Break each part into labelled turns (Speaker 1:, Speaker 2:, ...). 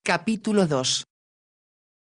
Speaker 1: Capítulo 2.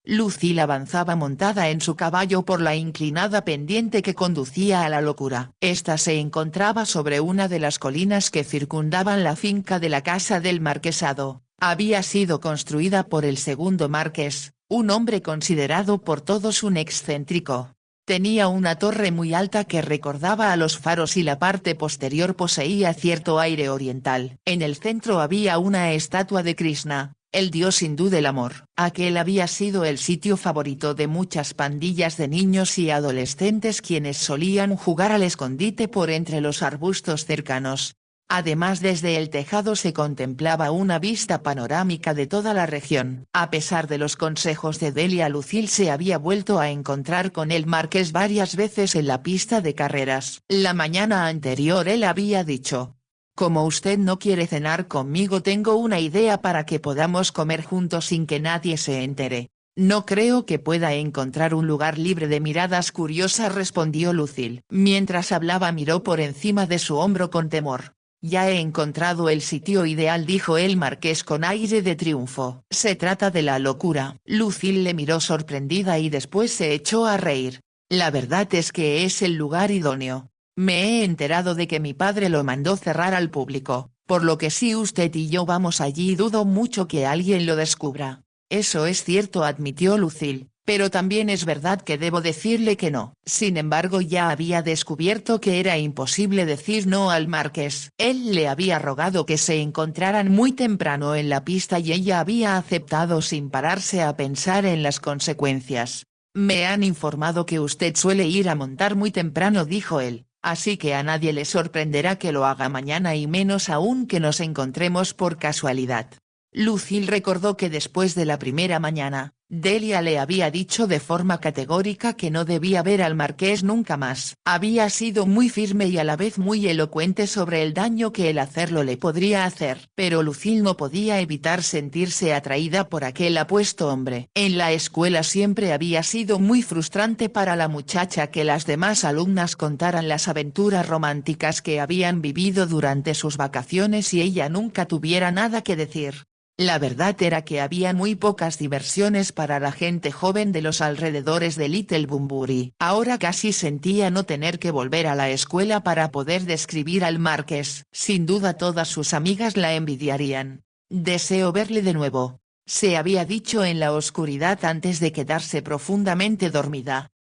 Speaker 1: Lucille avanzaba montada en su caballo por la inclinada pendiente que conducía a la locura. Esta se encontraba sobre una de las colinas que circundaban la finca de la casa del marquesado. Había sido construida por el segundo marqués, un hombre considerado por todos un excéntrico. Tenía una torre muy alta que recordaba a los faros y la parte posterior poseía cierto aire oriental. En el centro había una estatua de Krishna, el dios hindú del amor. Aquel había sido el sitio favorito de muchas pandillas de niños y adolescentes quienes solían jugar al escondite por entre los arbustos cercanos. Además, desde el tejado se contemplaba una vista panorámica de toda la región. A pesar de los consejos de Delia, Lucille se había vuelto a encontrar con el marqués varias veces en la pista de carreras. La mañana anterior él había dicho: como usted no quiere cenar conmigo, tengo una idea para que podamos comer juntos sin que nadie se entere. No creo que pueda encontrar un lugar libre de miradas curiosas, respondió Lucille. Mientras hablaba miró por encima de su hombro con temor. Ya he encontrado el sitio ideal, dijo el marqués con aire de triunfo. Se trata de la locura. Lucille le miró sorprendida y después se echó a reír. La verdad es que es el lugar idóneo. Me he enterado de que mi padre lo mandó cerrar al público, por lo que si usted y yo vamos allí dudo mucho que alguien lo descubra. Eso es cierto, admitió Lucille, pero también es verdad que debo decirle que no. Sin embargo, ya había descubierto que era imposible decir no al marqués. Él le había rogado que se encontraran muy temprano en la pista y ella había aceptado sin pararse a pensar en las consecuencias. Me han informado que usted suele ir a montar muy temprano, dijo él. Así que a nadie le sorprenderá que lo haga mañana y menos aún que nos encontremos por casualidad. Lucille recordó que después de la primera mañana, Delia le había dicho de forma categórica que no debía ver al marqués nunca más. Había sido muy firme y a la vez muy elocuente sobre el daño que el hacerlo le podría hacer. Pero Lucille no podía evitar sentirse atraída por aquel apuesto hombre. En la escuela siempre había sido muy frustrante para la muchacha que las demás alumnas contaran las aventuras románticas que habían vivido durante sus vacaciones y ella nunca tuviera nada que decir. La verdad era que había muy pocas diversiones para la gente joven de los alrededores de Little Bunbury. Ahora casi sentía no tener que volver a la escuela para poder describir al marqués. Sin duda todas sus amigas la envidiarían. Deseo verle de nuevo, se había dicho en la oscuridad antes de quedarse profundamente dormida.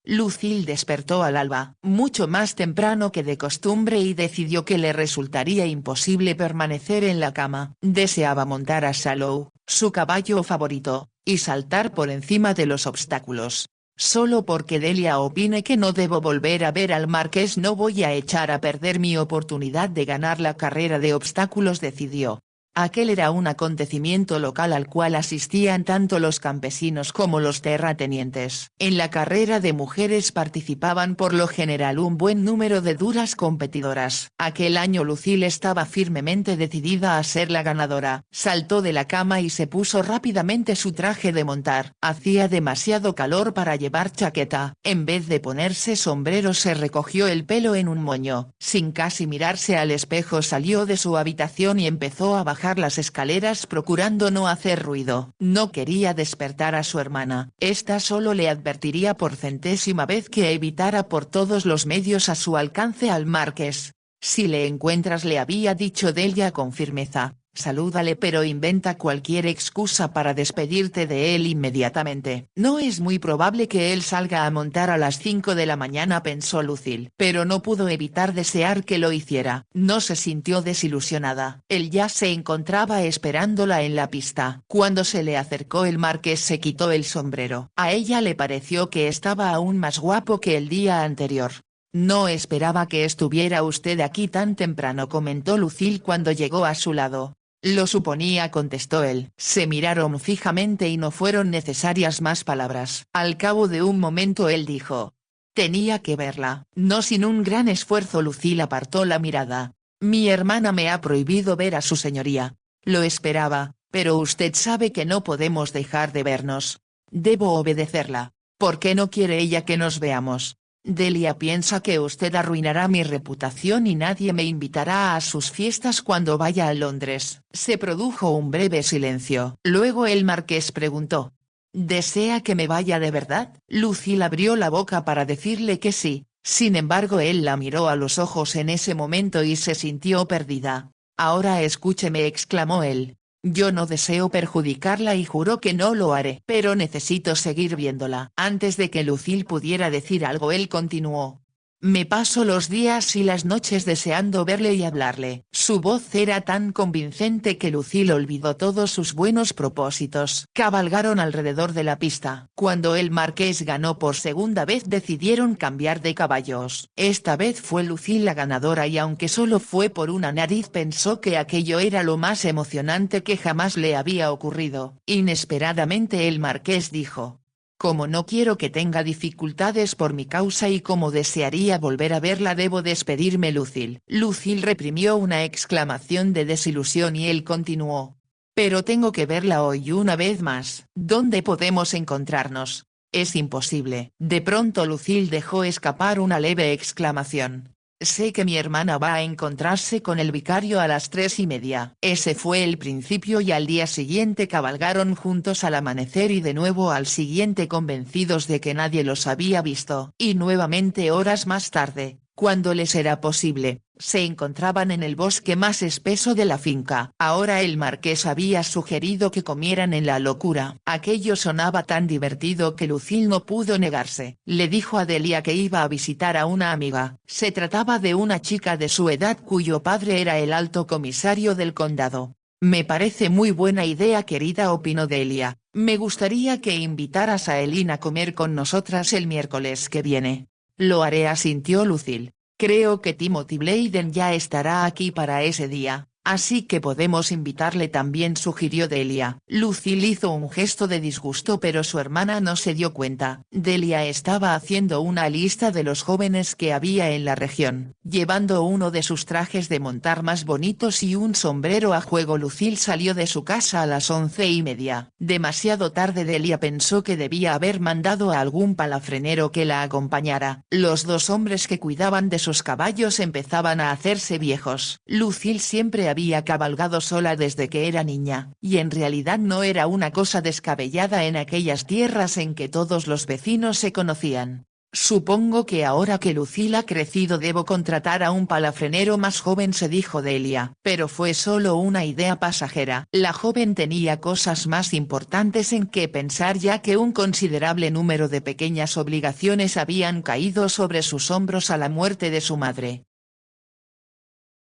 Speaker 1: Lucille despertó al alba, mucho más temprano que de costumbre, y decidió que le resultaría imposible permanecer en la cama. Deseaba montar a Shallow, su caballo favorito, y saltar por encima de los obstáculos. Solo porque Delia opine que no debo volver a ver al marqués no voy a echar a perder mi oportunidad de ganar la carrera de obstáculos, decidió. Aquel era un acontecimiento local al cual asistían tanto los campesinos como los terratenientes. En la carrera de mujeres participaban por lo general un buen número de duras competidoras. Aquel año Lucille estaba firmemente decidida a ser la ganadora. Saltó de la cama y se puso rápidamente su traje de montar. Hacía demasiado calor para llevar chaqueta. En vez de ponerse sombrero se recogió el pelo en un moño. Sin casi mirarse al espejo salió de su habitación y empezó a bajar las escaleras procurando no hacer ruido. No quería despertar a su hermana. Esta solo le advertiría por centésima vez que evitara por todos los medios a su alcance al marqués. Si le encuentras, le había dicho Delia con firmeza, salúdale, pero inventa cualquier excusa para despedirte de él inmediatamente. No es muy probable que él salga a montar a las 5 de la mañana, pensó Lucille, pero no pudo evitar desear que lo hiciera. No se sintió desilusionada. Él ya se encontraba esperándola en la pista. Cuando se le acercó el marqués se quitó el sombrero. A ella le pareció que estaba aún más guapo que el día anterior. No esperaba que estuviera usted aquí tan temprano, comentó Lucille cuando llegó a su lado. Lo suponía, contestó él. Se miraron fijamente y no fueron necesarias más palabras. Al cabo de un momento él dijo: tenía que verla. No sin un gran esfuerzo Lucille apartó la mirada. Mi hermana me ha prohibido ver a su señoría. Lo esperaba, pero usted sabe que no podemos dejar de vernos. Debo obedecerla. ¿Por qué no quiere ella que nos veamos? Delia piensa que usted arruinará mi reputación y nadie me invitará a sus fiestas cuando vaya a Londres. Se produjo un breve silencio. Luego el marqués preguntó: ¿desea que me vaya de verdad? Lucille abrió la boca para decirle que sí, sin embargo él la miró a los ojos en ese momento y se sintió perdida. Ahora escúcheme, exclamó él. Yo no deseo perjudicarla y juro que no lo haré. Pero necesito seguir viéndola. Antes de que Lucille pudiera decir algo él continuó: me paso los días y las noches deseando verle y hablarle. Su voz era tan convincente que Lucille olvidó todos sus buenos propósitos. Cabalgaron alrededor de la pista. Cuando el marqués ganó por segunda vez decidieron cambiar de caballos. Esta vez fue Lucille la ganadora y aunque solo fue por una nariz pensó que aquello era lo más emocionante que jamás le había ocurrido. Inesperadamente el marqués dijo: como no quiero que tenga dificultades por mi causa y como desearía volver a verla debo despedirme. Lucille. Lucille reprimió una exclamación de desilusión y él continuó: pero tengo que verla hoy una vez más. ¿Dónde podemos encontrarnos? Es imposible. De pronto Lucille dejó escapar una leve exclamación. Sé que mi hermana va a encontrarse con el vicario a las 3:30. Ese fue el principio y al día siguiente cabalgaron juntos al amanecer y de nuevo al siguiente convencidos de que nadie los había visto. Y nuevamente horas más tarde, cuando les era posible, se encontraban en el bosque más espeso de la finca. Ahora el marqués había sugerido que comieran en La Locura. Aquello sonaba tan divertido que Lucille no pudo negarse. Le dijo a Delia que iba a visitar a una amiga. Se trataba de una chica de su edad cuyo padre era el alto comisario del condado. Me parece muy buena idea, querida, opinó Delia. Me gustaría que invitaras a Eileen a comer con nosotras el miércoles que viene. Lo haré, asintió Lucille. Creo que Timothy Bladen ya estará aquí para ese día, así que podemos invitarle también, sugirió Delia. Lucille hizo un gesto de disgusto pero su hermana no se dio cuenta. Delia estaba haciendo una lista de los jóvenes que había en la región. Llevando uno de sus trajes de montar más bonitos y un sombrero a juego, Lucille salió de su casa a las 11:30. Demasiado tarde. Delia pensó que debía haber mandado a algún palafrenero que la acompañara. Los dos hombres que cuidaban de sus caballos empezaban a hacerse viejos. Lucille siempre había cabalgado sola desde que era niña, y en realidad no era una cosa descabellada en aquellas tierras en que todos los vecinos se conocían. Supongo que ahora que Lucille ha crecido debo contratar a un palafrenero más joven, se dijo Delia. Pero fue solo una idea pasajera. La joven tenía cosas más importantes en que pensar ya que un considerable número de pequeñas obligaciones habían caído sobre sus hombros a la muerte de su madre.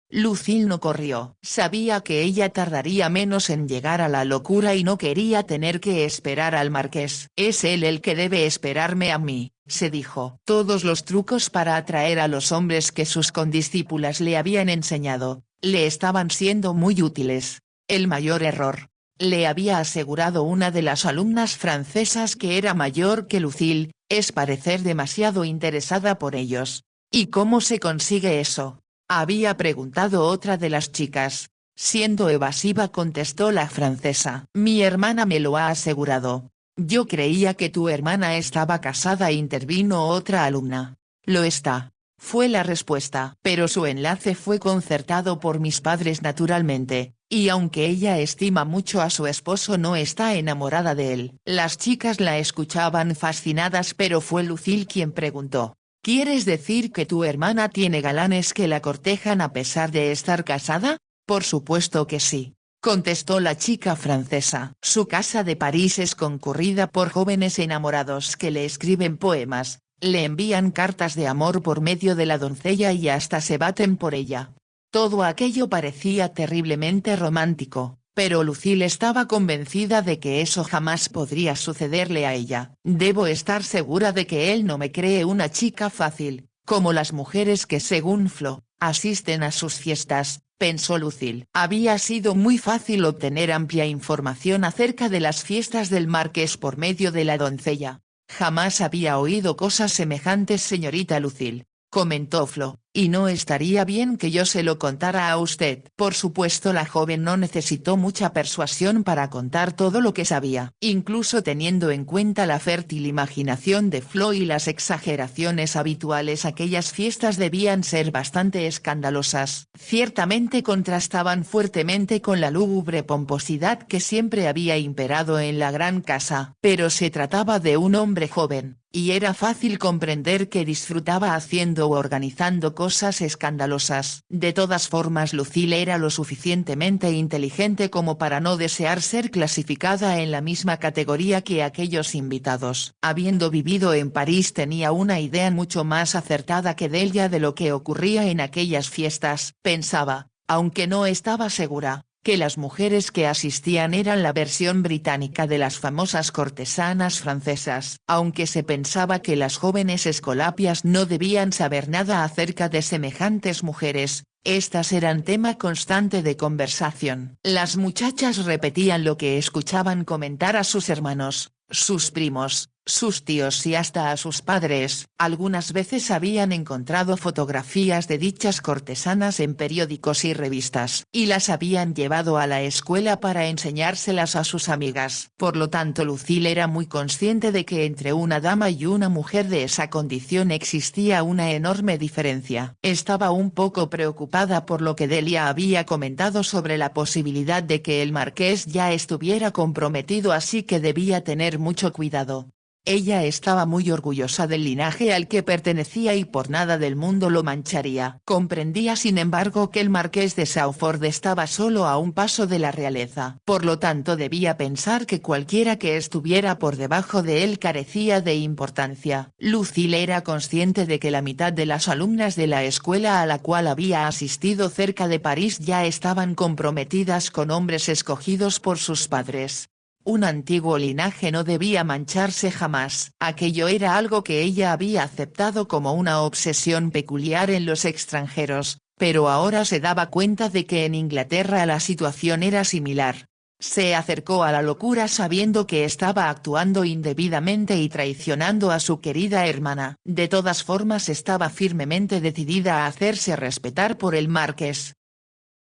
Speaker 1: Lucille no corrió. Sabía que ella tardaría menos en llegar a La Locura y no quería tener que esperar al marqués. Es él el que debe esperarme a mí, se dijo. Todos los trucos para atraer a los hombres que sus condiscípulas le habían enseñado, le estaban siendo muy útiles. El mayor error, le había asegurado una de las alumnas francesas que era mayor que Lucille, es parecer demasiado interesada por ellos. ¿Y cómo se consigue eso?, había preguntado otra de las chicas. Siendo evasiva contestó la francesa. Mi hermana me lo ha asegurado. Yo creía que tu hermana estaba casada, intervino otra alumna. Lo está, fue la respuesta. Pero su enlace fue concertado por mis padres naturalmente, y aunque ella estima mucho a su esposo no está enamorada de él. Las chicas la escuchaban fascinadas pero fue Lucille quien preguntó: ¿quieres decir que tu hermana tiene galanes que la cortejan a pesar de estar casada? Por supuesto que sí, contestó la chica francesa. Su casa de París es concurrida por jóvenes enamorados que le escriben poemas, le envían cartas de amor por medio de la doncella y hasta se baten por ella. Todo aquello parecía terriblemente romántico, pero Lucille estaba convencida de que eso jamás podría sucederle a ella. Debo estar segura de que él no me cree una chica fácil, como las mujeres que según Flo, asisten a sus fiestas, pensó Lucille. Había sido muy fácil obtener amplia información acerca de las fiestas del marqués por medio de la doncella. Jamás había oído cosas semejantes, señorita Lucille, comentó Flo, y no estaría bien que yo se lo contara a usted. Por supuesto, la joven no necesitó mucha persuasión para contar todo lo que sabía, incluso teniendo en cuenta la fértil imaginación de Flo y las exageraciones habituales. Aquellas fiestas debían ser bastante escandalosas, ciertamente contrastaban fuertemente con la lúgubre pomposidad que siempre había imperado en la gran casa, pero se trataba de un hombre joven, y era fácil comprender que disfrutaba haciendo o organizando cosas escandalosas. De todas formas, Lucille era lo suficientemente inteligente como para no desear ser clasificada en la misma categoría que aquellos invitados. Habiendo vivido en París, tenía una idea mucho más acertada que Delia de lo que ocurría en aquellas fiestas. Pensaba, aunque no estaba segura, que las mujeres que asistían eran la versión británica de las famosas cortesanas francesas. Aunque se pensaba que las jóvenes escolapias no debían saber nada acerca de semejantes mujeres, estas eran tema constante de conversación. Las muchachas repetían lo que escuchaban comentar a sus hermanos, sus primos, sus tíos y hasta a sus padres. Algunas veces habían encontrado fotografías de dichas cortesanas en periódicos y revistas, y las habían llevado a la escuela para enseñárselas a sus amigas. Por lo tanto, Lucille era muy consciente de que entre una dama y una mujer de esa condición existía una enorme diferencia. Estaba un poco preocupada por lo que Delia había comentado sobre la posibilidad de que el marqués ya estuviera comprometido, así que debía tener mucho cuidado. Ella estaba muy orgullosa del linaje al que pertenecía y por nada del mundo lo mancharía. Comprendía sin embargo que el marqués de Saufford estaba solo a un paso de la realeza. Por lo tanto debía pensar que cualquiera que estuviera por debajo de él carecía de importancia. Lucille era consciente de que la mitad de las alumnas de la escuela a la cual había asistido cerca de París ya estaban comprometidas con hombres escogidos por sus padres. Un antiguo linaje no debía mancharse jamás. Aquello era algo que ella había aceptado como una obsesión peculiar en los extranjeros, pero ahora se daba cuenta de que en Inglaterra la situación era similar. Se acercó a la locura sabiendo que estaba actuando indebidamente y traicionando a su querida hermana. De todas formas, estaba firmemente decidida a hacerse respetar por el marqués.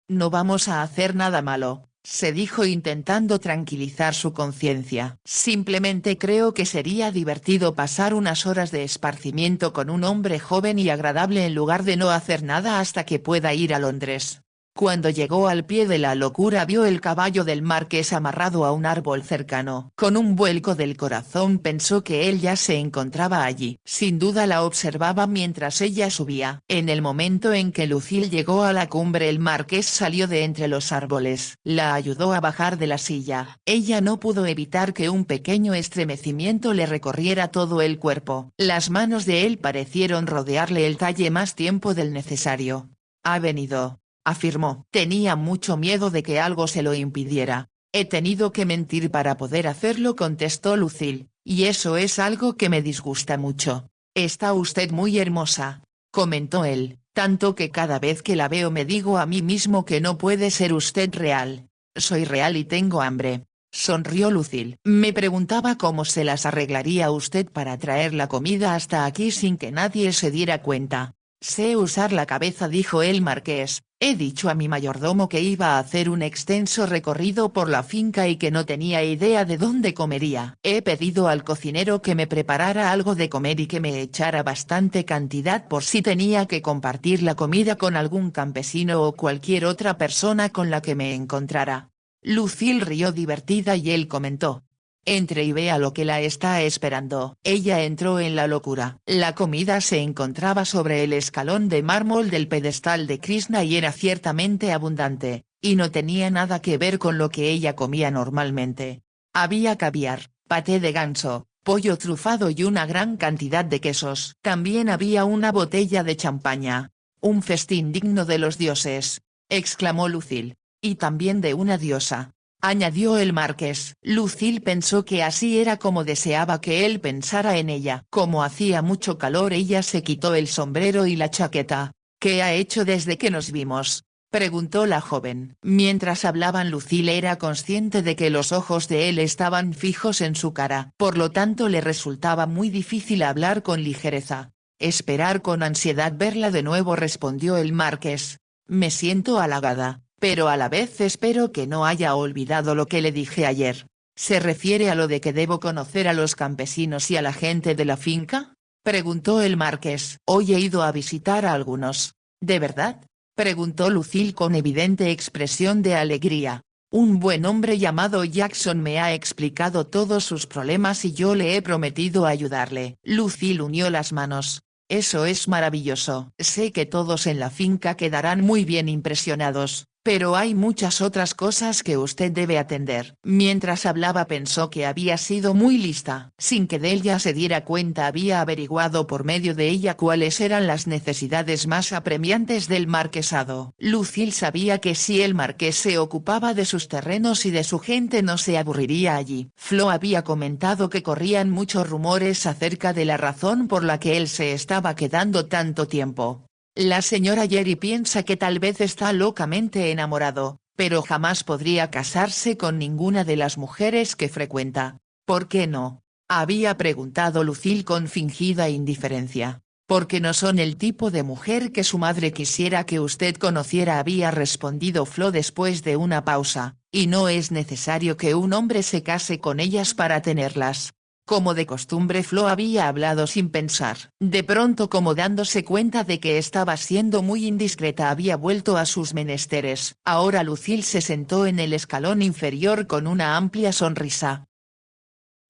Speaker 1: No vamos a hacer nada malo, se dijo intentando tranquilizar su conciencia. Simplemente creo que sería divertido pasar unas horas de esparcimiento con un hombre joven y agradable en lugar de no hacer nada hasta que pueda ir a Londres. Cuando llegó al pie de la locura vio el caballo del marqués amarrado a un árbol cercano. Con un vuelco del corazón pensó que él ya se encontraba allí. Sin duda la observaba mientras ella subía. En el momento en que Lucille llegó a la cumbre, el marqués salió de entre los árboles. La ayudó a bajar de la silla. Ella no pudo evitar que un pequeño estremecimiento le recorriera todo el cuerpo. Las manos de él parecieron rodearle el talle más tiempo del necesario. Ha venido, afirmó. Tenía mucho miedo de que algo se lo impidiera. He tenido que mentir para poder hacerlo, contestó Lucille, y eso es algo que me disgusta mucho. Está usted muy hermosa, comentó él, tanto que cada vez que la veo me digo a mí mismo que no puede ser usted real. Soy real y tengo hambre. Sonrió Lucille. Me preguntaba cómo se las arreglaría usted para traer la comida hasta aquí sin que nadie se diera cuenta. Sé usar la cabeza, dijo el marqués. He dicho a mi mayordomo que iba a hacer un extenso recorrido por la finca y que no tenía idea de dónde comería. He pedido al cocinero que me preparara algo de comer y que me echara bastante cantidad por si tenía que compartir la comida con algún campesino o cualquier otra persona con la que me encontrara. Lucille rió divertida y él comentó: entre y vea lo que la está esperando. Ella entró en la locura. La comida se encontraba sobre el escalón de mármol del pedestal de Krishna y era ciertamente abundante, y no tenía nada que ver con lo que ella comía normalmente. Había caviar, paté de ganso, pollo trufado y una gran cantidad de quesos. También había una botella de champaña. Un festín digno de los dioses, exclamó Lucille. Y también de una diosa, añadió el marqués. Lucille pensó que así era como deseaba que él pensara en ella. Como hacía mucho calor, ella se quitó el sombrero y la chaqueta. ¿Qué ha hecho desde que nos vimos?, preguntó la joven. Mientras hablaban, Lucille era consciente de que los ojos de él estaban fijos en su cara. Por lo tanto le resultaba muy difícil hablar con ligereza. Esperar con ansiedad verla de nuevo, respondió el marqués. Me siento halagada, pero a la vez espero que no haya olvidado lo que le dije ayer. ¿Se refiere a lo de que debo conocer a los campesinos y a la gente de la finca? Preguntó el marqués. Hoy he ido a visitar a algunos. ¿De verdad? Preguntó Lucille con evidente expresión de alegría. Un buen hombre llamado Jackson me ha explicado todos sus problemas y yo le he prometido ayudarle. Lucille unió las manos. Eso es maravilloso. Sé que todos en la finca quedarán muy bien impresionados, pero hay muchas otras cosas que usted debe atender. Mientras hablaba pensó que había sido muy lista. Sin que Delia se diera cuenta había averiguado por medio de ella cuáles eran las necesidades más apremiantes del marquesado. Lucille sabía que si el marqués se ocupaba de sus terrenos y de su gente no se aburriría allí. Flo había comentado que corrían muchos rumores acerca de la razón por la que él se estaba quedando tanto tiempo. La señora Jerry piensa que tal vez está locamente enamorado, pero jamás podría casarse con ninguna de las mujeres que frecuenta. ¿Por qué no? Había preguntado Lucille con fingida indiferencia. Porque no son el tipo de mujer que su madre quisiera que usted conociera, había respondido Flo después de una pausa, y no es necesario que un hombre se case con ellas para tenerlas. Como de costumbre Flo había hablado sin pensar. De pronto, como dándose cuenta de que estaba siendo muy indiscreta, había vuelto a sus menesteres. Ahora Lucille se sentó en el escalón inferior con una amplia sonrisa.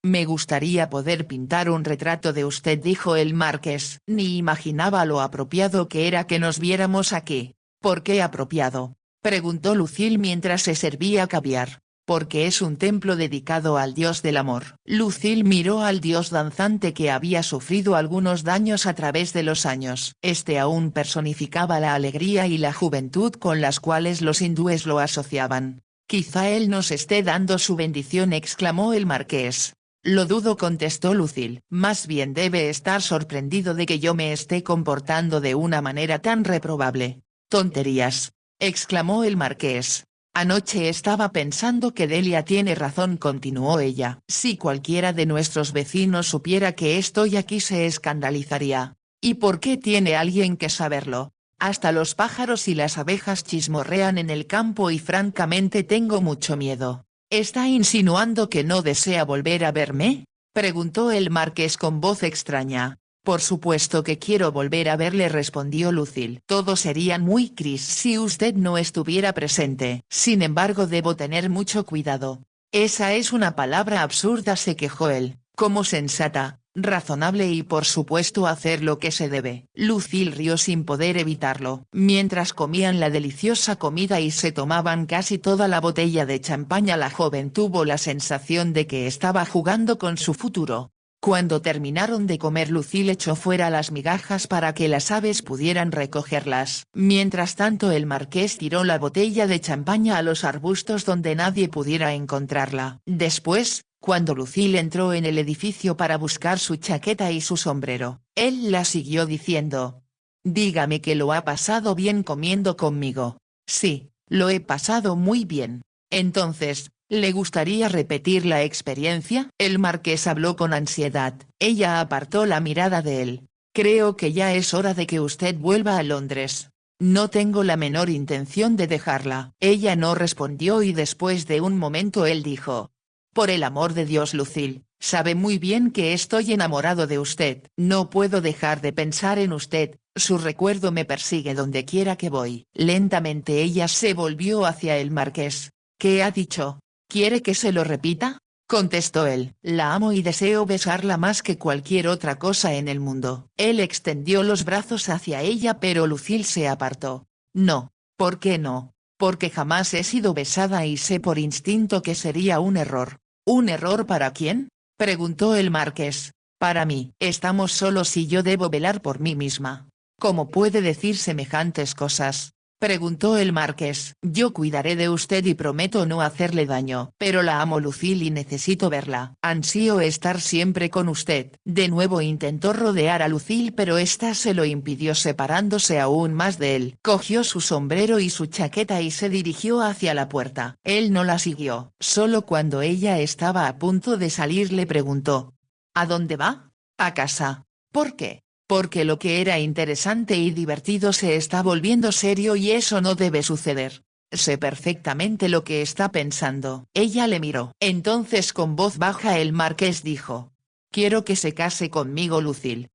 Speaker 1: Me gustaría poder pintar un retrato de usted, dijo el marqués. Ni imaginaba lo apropiado que era que nos viéramos aquí. ¿Por qué apropiado? Preguntó Lucille mientras se servía caviar. Porque es un templo dedicado al dios del amor. Lucille miró al dios danzante que había sufrido algunos daños a través de los años. Este aún personificaba la alegría y la juventud con las cuales los hindúes lo asociaban. Quizá él nos esté dando su bendición, exclamó el marqués. Lo dudo, contestó Lucille. Más bien debe estar sorprendido de que yo me esté comportando de una manera tan reprobable. Tonterías, exclamó el marqués. Anoche estaba pensando que Delia tiene razón, continuó ella. Si cualquiera de nuestros vecinos supiera que estoy aquí se escandalizaría. ¿Y por qué tiene alguien que saberlo? Hasta los pájaros y las abejas chismorrean en el campo y francamente tengo mucho miedo. ¿Está insinuando que no desea volver a verme? Preguntó el marqués con voz extraña. Por supuesto que quiero volver a verle, respondió Lucille. Todo sería muy gris si usted no estuviera presente. Sin embargo, debo tener mucho cuidado. Esa es una palabra absurda, se quejó él. Como sensata, razonable y por supuesto hacer lo que se debe. Lucille rió sin poder evitarlo. Mientras comían la deliciosa comida y se tomaban casi toda la botella de champaña, la joven tuvo la sensación de que estaba jugando con su futuro. Cuando terminaron de comer, Lucille echó fuera las migajas para que las aves pudieran recogerlas. Mientras tanto, el marqués tiró la botella de champaña a los arbustos donde nadie pudiera encontrarla. Después, cuando Lucille entró en el edificio para buscar su chaqueta y su sombrero, él la siguió diciendo: «Dígame que lo ha pasado bien comiendo conmigo». «Sí, lo he pasado muy bien». «Entonces, ¿le gustaría repetir la experiencia?». El marqués habló con ansiedad. Ella apartó la mirada de él. «Creo que ya es hora de que usted vuelva a Londres». «No tengo la menor intención de dejarla». Ella no respondió y después de un momento él dijo: «Por el amor de Dios, Lucille, sabe muy bien que estoy enamorado de usted. No puedo dejar de pensar en usted, su recuerdo me persigue donde quiera que voy». Lentamente ella se volvió hacia el marqués. «¿Qué ha dicho? ¿Quiere que se lo repita?», contestó él. «La amo y deseo besarla más que cualquier otra cosa en el mundo». Él extendió los brazos hacia ella pero Lucille se apartó. «No». «¿Por qué no?». «Porque jamás he sido besada y sé por instinto que sería un error». «¿Un error para quién?», preguntó el marqués. «Para mí. Estamos solos y yo debo velar por mí misma». «¿Cómo puede decir semejantes cosas?», preguntó el marqués. «Yo cuidaré de usted y prometo no hacerle daño. Pero la amo, Lucille, y necesito verla. Ansío estar siempre con usted». De nuevo intentó rodear a Lucille pero ésta se lo impidió, separándose aún más de él. Cogió su sombrero y su chaqueta y se dirigió hacia la puerta. Él no la siguió. Solo cuando ella estaba a punto de salir le preguntó: «¿A dónde va?». «A casa». «¿Por qué?». porque lo que era interesante y divertido se está volviendo serio y eso no debe suceder. Sé perfectamente lo que está pensando. Ella le miró. Entonces con voz baja el marqués dijo: «Quiero que se case conmigo Lucille».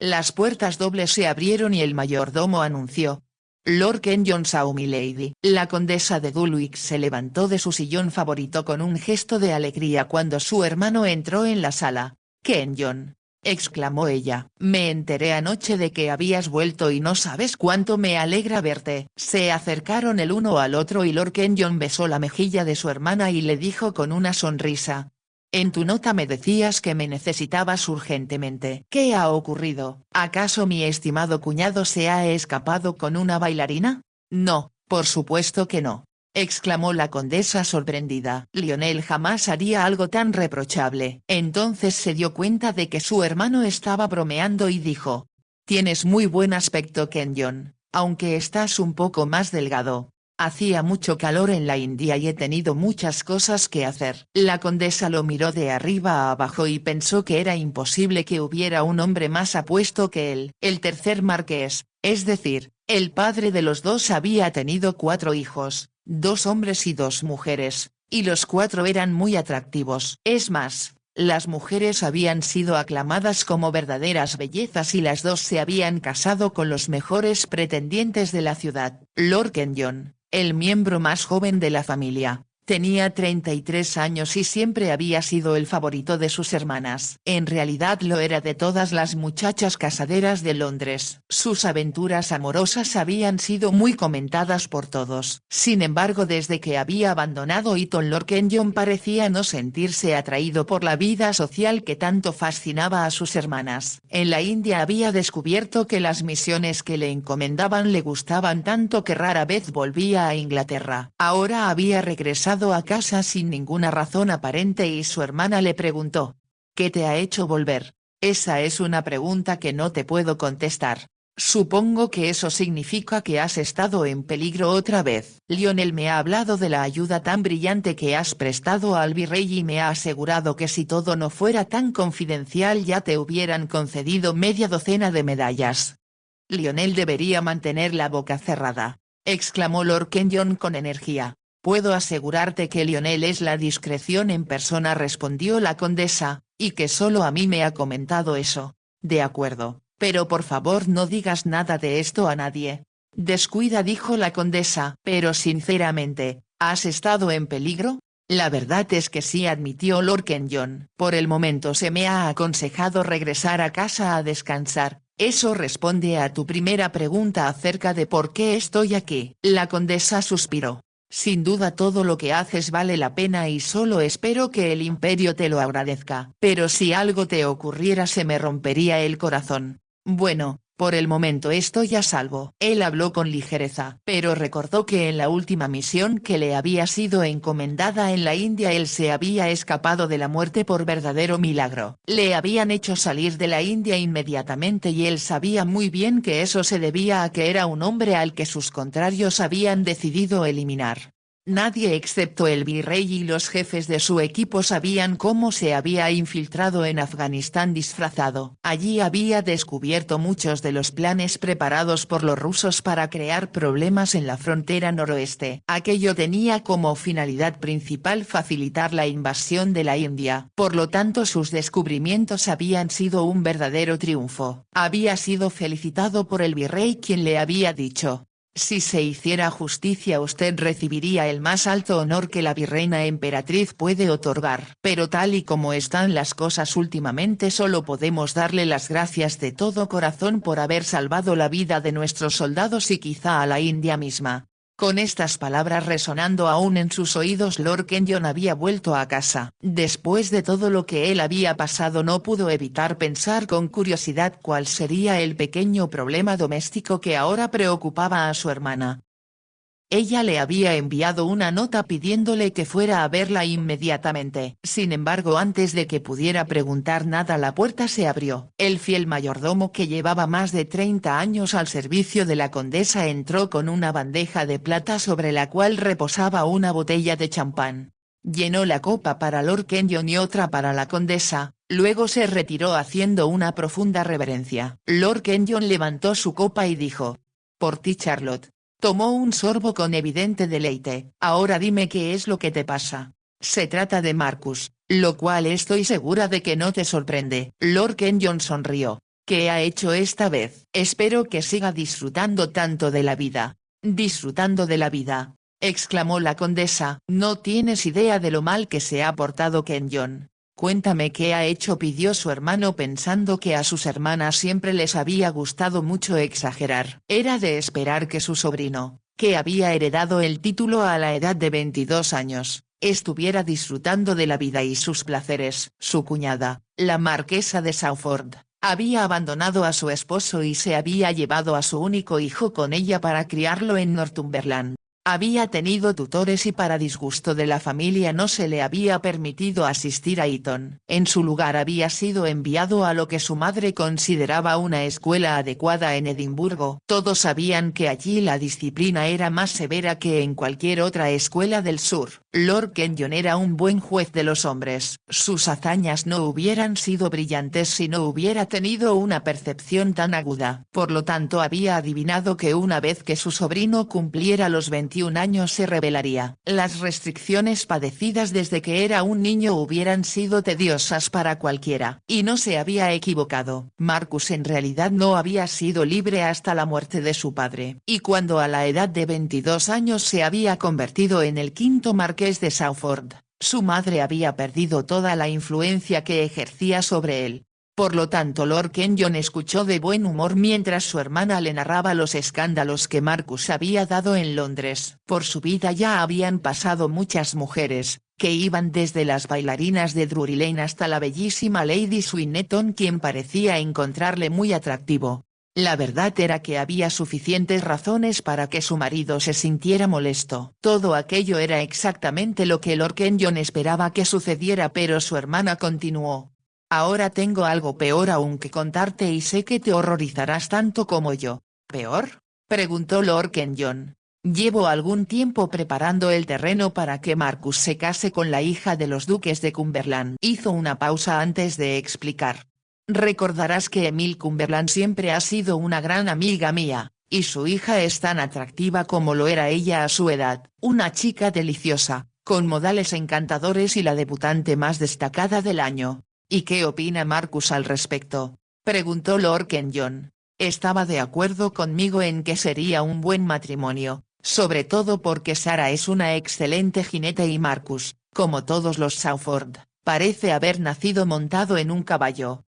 Speaker 1: Las puertas dobles se abrieron y el mayordomo anunció: «Lord Kenyon saw milady». La condesa de Dulwich se levantó de su sillón favorito con un gesto de alegría cuando su hermano entró en la sala. «Kenyon», exclamó ella, «me enteré anoche de que habías vuelto y no sabes cuánto me alegra verte». Se acercaron el uno al otro y Lord Kenyon besó la mejilla de su hermana y le dijo con una sonrisa: «En tu nota me decías que me necesitabas urgentemente». «¿Qué ha ocurrido? ¿Acaso mi estimado cuñado se ha escapado con una bailarina?» «No, por supuesto que no», exclamó la condesa sorprendida. Lionel jamás haría algo tan reprochable. Entonces se dio cuenta de que su hermano estaba bromeando y dijo: «Tienes muy buen aspecto Kenyon, aunque estás un poco más delgado. Hacía mucho calor en la India y he tenido muchas cosas que hacer». La condesa lo miró de arriba a abajo y pensó que era imposible que hubiera un hombre más apuesto que él. El tercer marqués, es decir, el padre de los dos, había tenido 4 hijos, 2 hombres y 2 mujeres, y los 4 eran muy atractivos. Es más, las mujeres habían sido aclamadas como verdaderas bellezas y las 2 se habían casado con los mejores pretendientes de la ciudad. Lord Kenyon, el miembro más joven de la familia, tenía 33 años y siempre había sido el favorito de sus hermanas. En realidad lo era de todas las muchachas casaderas de Londres. Sus aventuras amorosas habían sido muy comentadas por todos. Sin embargo, desde que había abandonado Eton, Lord Kenyon parecía no sentirse atraído por la vida social que tanto fascinaba a sus hermanas. En la India había descubierto que las misiones que le encomendaban le gustaban tanto que rara vez volvía a Inglaterra. Ahora había regresado a casa sin ninguna razón aparente y su hermana le preguntó: «¿Qué te ha hecho volver?». «Esa es una pregunta que no te puedo contestar. Supongo que eso significa que has estado en peligro otra vez». «Lionel me ha hablado de la ayuda tan brillante que has prestado al virrey y me ha asegurado que si todo no fuera tan confidencial ya te hubieran concedido media docena de medallas». «Lionel debería mantener la boca cerrada», exclamó Lord Kenyon con energía. «Puedo asegurarte que Lionel es la discreción en persona», respondió la condesa, «y que solo a mí me ha comentado eso». «De acuerdo, pero por favor no digas nada de esto a nadie». «Descuida», dijo la condesa. «Pero sinceramente, ¿has estado en peligro?». «La verdad es que sí», admitió Lord Kenyon. «Por el momento se me ha aconsejado regresar a casa a descansar». «Eso responde a tu primera pregunta acerca de por qué estoy aquí». La condesa suspiró. «Sin duda todo lo que haces vale la pena y solo espero que el imperio te lo agradezca. Pero si algo te ocurriera se me rompería el corazón». «Bueno, por el momento estoy a salvo». Él habló con ligereza, pero recordó que en la última misión que le había sido encomendada en la India él se había escapado de la muerte por verdadero milagro. Le habían hecho salir de la India inmediatamente y él sabía muy bien que eso se debía a que era un hombre al que sus contrarios habían decidido eliminar. Nadie excepto el virrey y los jefes de su equipo sabían cómo se había infiltrado en Afganistán disfrazado. Allí había descubierto muchos de los planes preparados por los rusos para crear problemas en la frontera noroeste. Aquello tenía como finalidad principal facilitar la invasión de la India. Por lo tanto sus descubrimientos habían sido un verdadero triunfo. Había sido felicitado por el virrey, quien le había dicho: «Si se hiciera justicia usted recibiría el más alto honor que la virreina emperatriz puede otorgar». «Pero tal y como están las cosas últimamente solo podemos darle las gracias de todo corazón por haber salvado la vida de nuestros soldados y quizá a la India misma». Con estas palabras resonando aún en sus oídos, Lord Kenyon había vuelto a casa. Después de todo lo que él había pasado no pudo evitar pensar con curiosidad cuál sería el pequeño problema doméstico que ahora preocupaba a su hermana. Ella le había enviado una nota pidiéndole que fuera a verla inmediatamente. Sin embargo, antes de que pudiera preguntar nada la puerta se abrió. El fiel mayordomo, que llevaba más de 30 años al servicio de la condesa, entró con una bandeja de plata sobre la cual reposaba una botella de champán. Llenó la copa para Lord Kenyon y otra para la condesa, Luego se retiró haciendo una profunda reverencia. Lord Kenyon levantó su copa y dijo: «Por ti, Charlotte». Tomó un sorbo con evidente deleite. «Ahora dime qué es lo que te pasa». «Se trata de Marcus, lo cual estoy segura de que no te sorprende». Lord Kenyon sonrió. «¿Qué ha hecho esta vez?». «Espero que siga disfrutando tanto de la vida». «¿Disfrutando de la vida?», exclamó la condesa. «No tienes idea de lo mal que se ha portado Kenyon». «Cuéntame qué ha hecho», pidió su hermano pensando que a sus hermanas siempre les había gustado mucho exagerar. Era de esperar que su sobrino, que había heredado el título a la edad de 22 años, estuviera disfrutando de la vida y sus placeres. Su cuñada, la marquesa de Saufford, había abandonado a su esposo y se había llevado a su único hijo con ella para criarlo en Northumberland. Había tenido tutores y para disgusto de la familia no se le había permitido asistir a Eton. En su lugar había sido enviado a lo que su madre consideraba una escuela adecuada en Edimburgo. Todos sabían que allí la disciplina era más severa que en cualquier otra escuela del sur. Lord Kenyon era un buen juez de los hombres. Sus hazañas no hubieran sido brillantes si no hubiera tenido una percepción tan aguda. Por lo tanto había adivinado que una vez que su sobrino cumpliera los 21 años se rebelaría. Las restricciones padecidas desde que era un niño hubieran sido tediosas para cualquiera. Y no se había equivocado. Marcus en realidad no había sido libre hasta la muerte de su padre. Y cuando a la edad de 22 años se había convertido en el quinto marqués de Saufford, su madre había perdido toda la influencia que ejercía sobre él. Por lo tanto Lord Kenyon escuchó de buen humor mientras su hermana le narraba los escándalos que Marcus había dado en Londres. Por su vida ya habían pasado muchas mujeres, que iban desde las bailarinas de Drury Lane hasta la bellísima Lady Swinnerton, quien parecía encontrarle muy atractivo. La verdad era que había suficientes razones para que su marido se sintiera molesto. Todo aquello era exactamente lo que Lord Kenyon esperaba que sucediera, pero su hermana continuó: «Ahora tengo algo peor aún que contarte y sé que te horrorizarás tanto como yo». «¿Peor?», preguntó Lord Kenyon. «Llevo algún tiempo preparando el terreno para que Marcus se case con la hija de los duques de Cumberland». Hizo una pausa antes de explicar. «Recordarás que Emily Cumberland siempre ha sido una gran amiga mía, y su hija es tan atractiva como lo era ella a su edad, una chica deliciosa, con modales encantadores y la debutante más destacada del año». «¿Y qué opina Marcus al respecto?», preguntó Lord Kenyon. «Estaba de acuerdo conmigo en que sería un buen matrimonio, sobre todo porque Sarah es una excelente jinete y Marcus, como todos los Saufford, parece haber nacido montado en un caballo».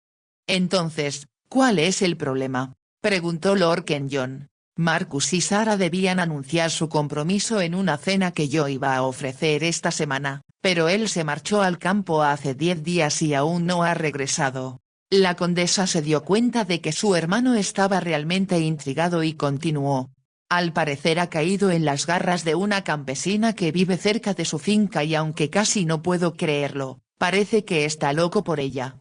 Speaker 1: «Entonces, ¿cuál es el problema?», preguntó Lord Kenyon. «Marcus y Sarah debían anunciar su compromiso en una cena que yo iba a ofrecer esta semana, pero él se marchó al campo hace 10 días y aún no ha regresado». La condesa se dio cuenta de que su hermano estaba realmente intrigado y continuó: «Al parecer ha caído en las garras de una campesina que vive cerca de su finca y aunque casi no puedo creerlo, parece que está loco por ella».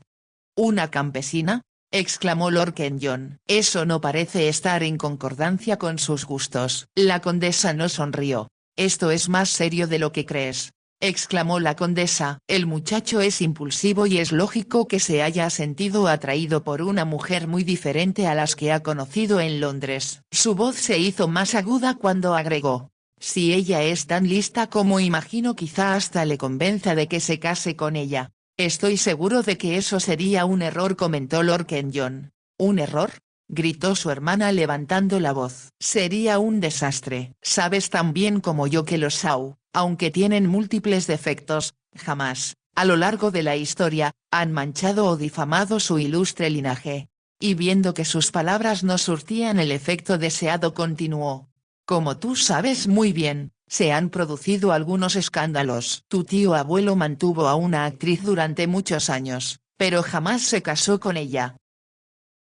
Speaker 1: «¿Una campesina?», exclamó Lord Kenyon. «Eso no parece estar en concordancia con sus gustos». La condesa no sonrió. «Esto es más serio de lo que crees», exclamó la condesa. «El muchacho es impulsivo y es lógico que se haya sentido atraído por una mujer muy diferente a las que ha conocido en Londres». Su voz se hizo más aguda cuando agregó: «Si ella es tan lista como imagino, quizá hasta le convenza de que se case con ella». «Estoy seguro de que eso sería un error», comentó Lord Kenyon. «¿Un error?», gritó su hermana levantando la voz. «Sería un desastre». «Sabes tan bien como yo que los Shaw, aunque tienen múltiples defectos, jamás, a lo largo de la historia, han manchado o difamado su ilustre linaje». Y viendo que sus palabras no surtían el efecto deseado continuó: «Como tú sabes muy bien, se han producido algunos escándalos. Tu tío abuelo mantuvo a una actriz durante muchos años, pero jamás se casó con ella».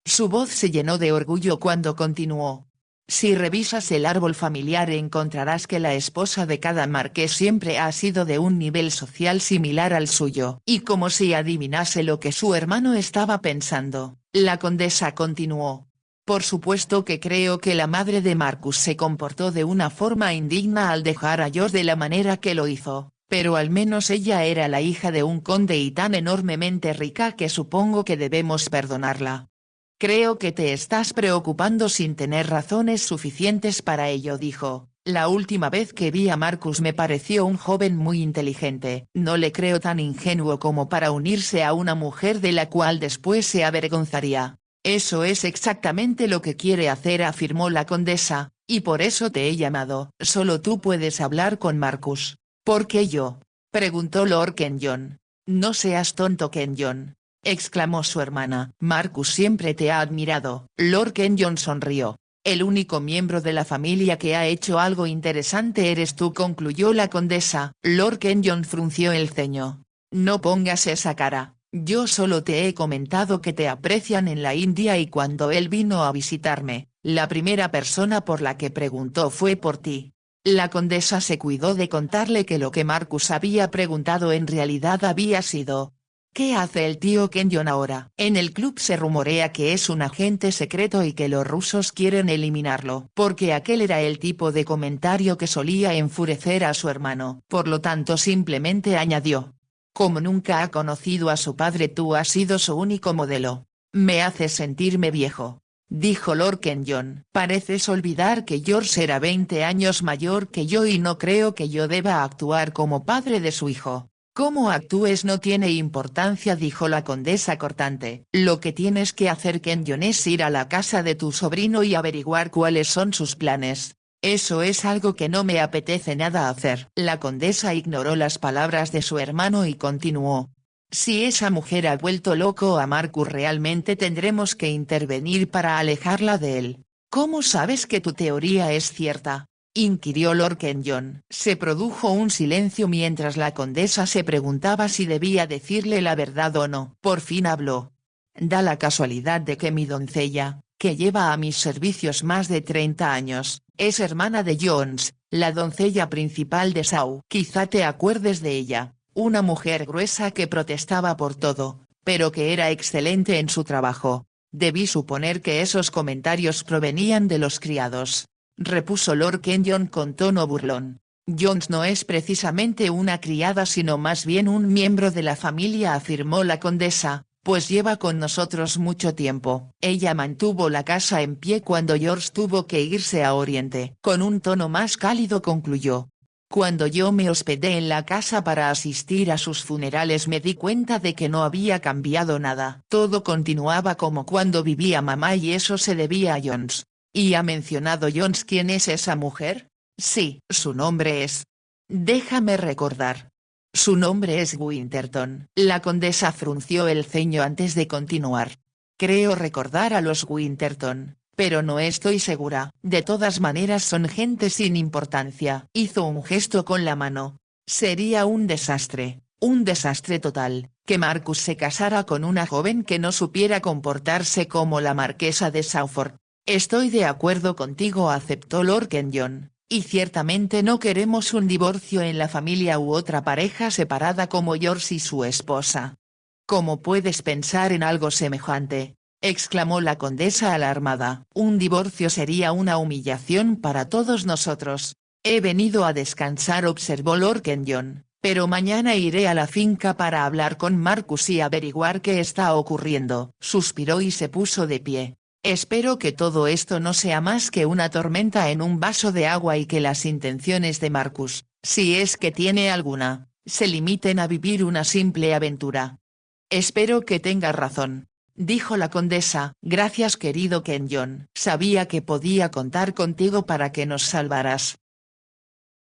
Speaker 1: Su voz se llenó de orgullo cuando continuó: «Si revisas el árbol familiar encontrarás que la esposa de cada marqués siempre ha sido de un nivel social similar al suyo». Y como si adivinase lo que su hermano estaba pensando, la condesa continuó: «Por supuesto que creo que la madre de Marcus se comportó de una forma indigna al dejar a George de la manera que lo hizo, Pero al menos ella era la hija de un conde y tan enormemente rica que supongo que debemos perdonarla. Creo que te estás preocupando sin tener razones suficientes para ello, dijo. La última vez que vi a Marcus me pareció un joven muy inteligente. No le creo tan ingenuo como para unirse a una mujer de la cual después se avergonzaría. Eso es exactamente lo que quiere hacer, afirmó la condesa, y por eso te he llamado. Solo tú puedes hablar con Marcus. ¿Por qué yo?, preguntó Lord Kenyon. No seas tonto, Kenyon, exclamó su hermana. Marcus siempre te ha admirado. Lord Kenyon sonrió. El único miembro de la familia que ha hecho algo interesante eres tú, concluyó la condesa. Lord Kenyon frunció el ceño. No pongas esa cara. Yo solo te he comentado que te aprecian en la India y cuando él vino a visitarme, la primera persona por la que preguntó fue por ti. La condesa se cuidó de contarle que lo que Marcus había preguntado en realidad había sido: ¿qué hace el tío Kenyon ahora? En el club se rumorea que es un agente secreto y que los rusos quieren eliminarlo. Porque aquel era el tipo de comentario que solía enfurecer a su hermano. Por lo tanto simplemente añadió: como nunca ha conocido a su padre, tú has sido su único modelo. Me haces sentirme viejo, dijo Lord Kenyon. Pareces olvidar que George era 20 años mayor que yo y no creo que yo deba actuar como padre de su hijo. Cómo actúes no tiene importancia, dijo la condesa cortante. Lo que tienes que hacer, Kenyon, es ir a la casa de tu sobrino y averiguar cuáles son sus planes. Eso es algo que no me apetece nada hacer. La condesa ignoró las palabras de su hermano y continuó. Si esa mujer ha vuelto loco a Marcus, realmente tendremos que intervenir para alejarla de él. ¿Cómo sabes que tu teoría es cierta?, inquirió Lord Kenyon. Se produjo un silencio mientras la condesa se preguntaba si debía decirle la verdad o no. Por fin habló. Da la casualidad de que mi doncella, que lleva a mis servicios más de 30 años, es hermana de Jones, la doncella principal de Shaw. Quizá te acuerdes de ella, una mujer gruesa que protestaba por todo, pero que era excelente en su trabajo. Debí suponer que esos comentarios provenían de los criados, repuso Lord Kenyon con tono burlón. Jones no es precisamente una criada sino más bien un miembro de la familia, afirmó la condesa, pues lleva con nosotros mucho tiempo. Ella mantuvo la casa en pie cuando George tuvo que irse a Oriente. Con un tono más cálido concluyó. Cuando yo me hospedé en la casa para asistir a sus funerales me di cuenta de que no había cambiado nada. Todo continuaba como cuando vivía mamá y eso se debía a Jones. ¿Y ha mencionado Jones quién es esa mujer? Sí, su nombre es... Déjame recordar. Su nombre es Winterton. La condesa frunció el ceño antes de continuar. Creo recordar a los Winterton, pero no estoy segura. De todas maneras son gente sin importancia. Hizo un gesto con la mano. Sería un desastre total, que Marcus se casara con una joven que no supiera comportarse como la marquesa de Sawford. Estoy de acuerdo contigo, aceptó Lord Kenyon. Y ciertamente no queremos un divorcio en la familia u otra pareja separada como George y su esposa. ¿Cómo puedes pensar en algo semejante?, exclamó la condesa alarmada. Un divorcio sería una humillación para todos nosotros. He venido a descansar, observó Lord Kenyon, pero mañana iré a la finca para hablar con Marcus y averiguar qué está ocurriendo. Suspiró y se puso de pie. Espero que todo esto no sea más que una tormenta en un vaso de agua y que las intenciones de Marcus, si es que tiene alguna, se limiten a vivir una simple aventura. Espero que tenga razón, dijo la condesa. Gracias, querido Kenyon. Sabía que podía contar contigo para que nos salvaras.